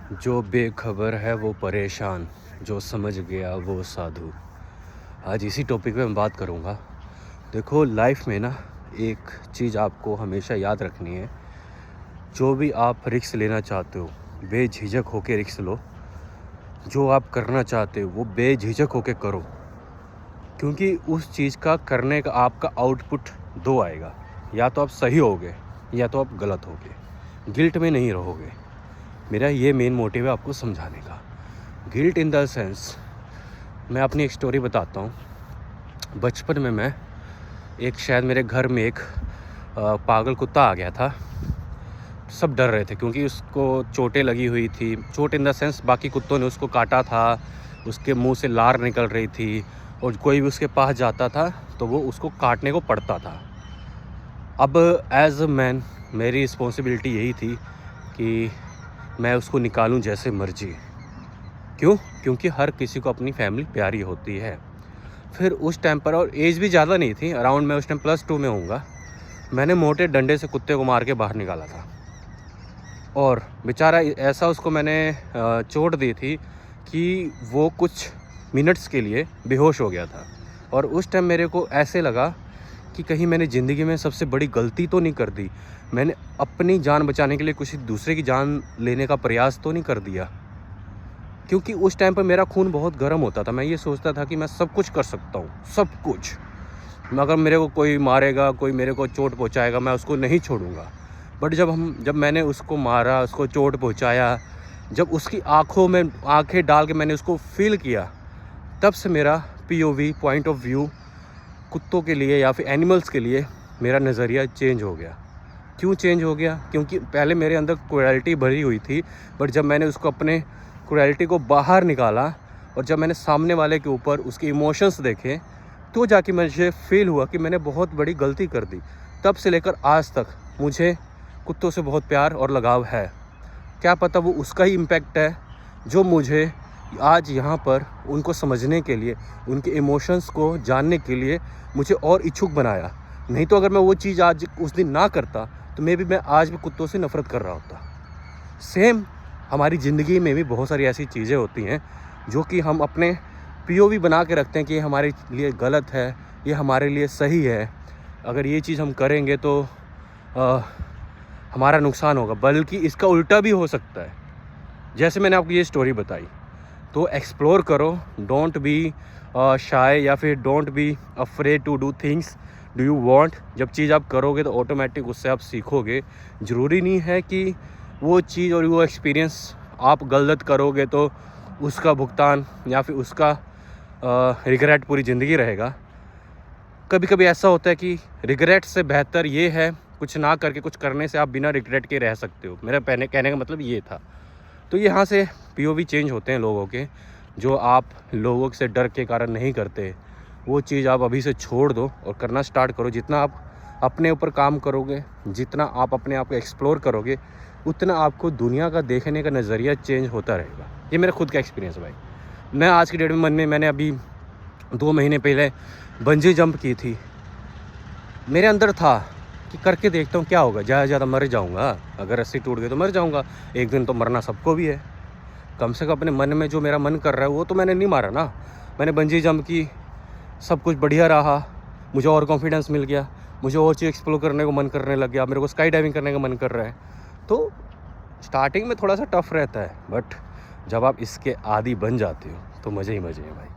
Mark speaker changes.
Speaker 1: जो बेखबर है वो परेशान, जो समझ गया वो साधु। आज इसी टॉपिक पे मैं बात करूँगा। देखो, लाइफ में ना एक चीज़ आपको हमेशा याद रखनी है। जो भी आप रिस्क लेना चाहते हो, बेझिझक होके रिस्क लो। जो आप करना चाहते हो वो बेझिझक होके करो, क्योंकि उस चीज़ का करने का आपका आउटपुट दो आएगा। या तो आप सही होगे या तो आप गलत होगे। गिल्ट में नहीं रहोगे। मेरा ये मेन मोटिव है आपको समझाने का। गिल्ट इन द सेंस, मैं अपनी एक स्टोरी बताता हूँ। बचपन में मैं शायद मेरे घर में एक पागल कुत्ता आ गया था। सब डर रहे थे क्योंकि उसको चोटें लगी हुई थी। चोट इन द सेंस, बाकी कुत्तों ने उसको काटा था, उसके मुंह से लार निकल रही थी और कोई भी उसके पास जाता था तो वो उसको काटने को पड़ता था। अब एज अ मैन मेरी रिस्पॉन्सिबिलिटी यही थी कि मैं उसको निकालूं जैसे मर्जी। क्यों? क्योंकि हर किसी को अपनी फैमिली प्यारी होती है। फिर उस टाइम पर, और एज भी ज़्यादा नहीं थी, अराउंड मैं उस टाइम +2 में होऊंगा, मैंने मोटे डंडे से कुत्ते को मार के बाहर निकाला था। और बेचारा ऐसा उसको मैंने चोट दी थी कि वो कुछ मिनट्स के लिए बेहोश हो गया था। और उस टाइम मेरे को ऐसे लगा कि कहीं मैंने ज़िंदगी में सबसे बड़ी गलती तो नहीं कर दी। मैंने अपनी जान बचाने के लिए किसी दूसरे की जान लेने का प्रयास तो नहीं कर दिया। क्योंकि उस टाइम पर मेरा खून बहुत गर्म होता था। मैं ये सोचता था कि मैं सब कुछ कर सकता हूँ, सब कुछ। अगर मेरे को कोई मारेगा, कोई मेरे को चोट पहुँचाएगा, मैं उसको नहीं छोड़ूंगा। बट जब मैंने उसको मारा, उसको चोट पहुँचाया, जब उसकी आँखों में आँखें डाल के मैंने उसको फील किया, तब से मेरा POV, पॉइंट ऑफ व्यू, कुत्तों के लिए या फिर एनिमल्स के लिए मेरा नज़रिया चेंज हो गया। क्यों चेंज हो गया? क्योंकि पहले मेरे अंदर क्रुएल्टी भरी हुई थी, बट जब मैंने उसको अपने क्रुएल्टी को बाहर निकाला और जब मैंने सामने वाले के ऊपर उसके इमोशंस देखे, तो जाके मुझे फील हुआ कि मैंने बहुत बड़ी गलती कर दी। तब से लेकर आज तक मुझे कुत्तों से बहुत प्यार और लगाव है। क्या पता वो उसका ही इम्पैक्ट है जो मुझे आज यहाँ पर उनको समझने के लिए, उनके इमोशंस को जानने के लिए मुझे और इच्छुक बनाया। नहीं तो अगर मैं वो चीज़ आज उस दिन ना करता तो मैं आज भी कुत्तों से नफ़रत कर रहा होता। सेम हमारी ज़िंदगी में भी बहुत सारी ऐसी चीज़ें होती हैं जो कि हम अपने POV बना के रखते हैं कि ये हमारे लिए गलत है, ये हमारे लिए सही है। अगर ये चीज़ हम करेंगे तो हमारा नुकसान होगा, बल्कि इसका उल्टा भी हो सकता है। जैसे मैंने आपको ये स्टोरी बताई, तो एक्सप्लोर करो। डोंट बी शाय या फिर don't be afraid to do things do you want. जब चीज़ आप करोगे तो ऑटोमेटिक उससे आप सीखोगे। ज़रूरी नहीं है कि वो चीज़ और वो एक्सपीरियंस आप गलत करोगे तो उसका भुगतान या फिर उसका रिग्रेट पूरी ज़िंदगी रहेगा। कभी कभी ऐसा होता है कि रिग्रेट से बेहतर ये है कुछ ना करके कुछ करने से आप बिना रिग्रेट के रह सकते हो। मेरा कहने का मतलब ये था। तो यहाँ से POV चेंज होते हैं लोगों के। जो आप लोगों से डर के कारण नहीं करते, वो चीज़ आप अभी से छोड़ दो और करना स्टार्ट करो। जितना आप अपने ऊपर काम करोगे, जितना आप अपने आप को एक्सप्लोर करोगे, उतना आपको दुनिया का देखने का नज़रिया चेंज होता रहेगा। ये मेरा खुद का एक्सपीरियंस है भाई। मैं आज की डेट में मैंने अभी 2 महीने पहले बंजी जंप की थी। मेरे अंदर था कि करके देखता हूँ क्या होगा। ज़्यादा मर जाऊँगा, अगर रस्सी टूट गई तो मर जाऊँगा। एक दिन तो मरना सबको भी है। कम से कम अपने मन में जो मेरा मन कर रहा है वो तो मैंने नहीं मारा ना। मैंने बंजी जंप की, सब कुछ बढ़िया रहा, मुझे और कॉन्फिडेंस मिल गया, मुझे और चीज़ एक्सप्लोर करने को मन करने लग गया, मेरे को स्काई डाइविंग करने का मन कर रहा है। तो स्टार्टिंग में थोड़ा सा टफ रहता है, बट जब आप इसके आदी बन जाते हो तो मज़े ही मज़े हैं भाई।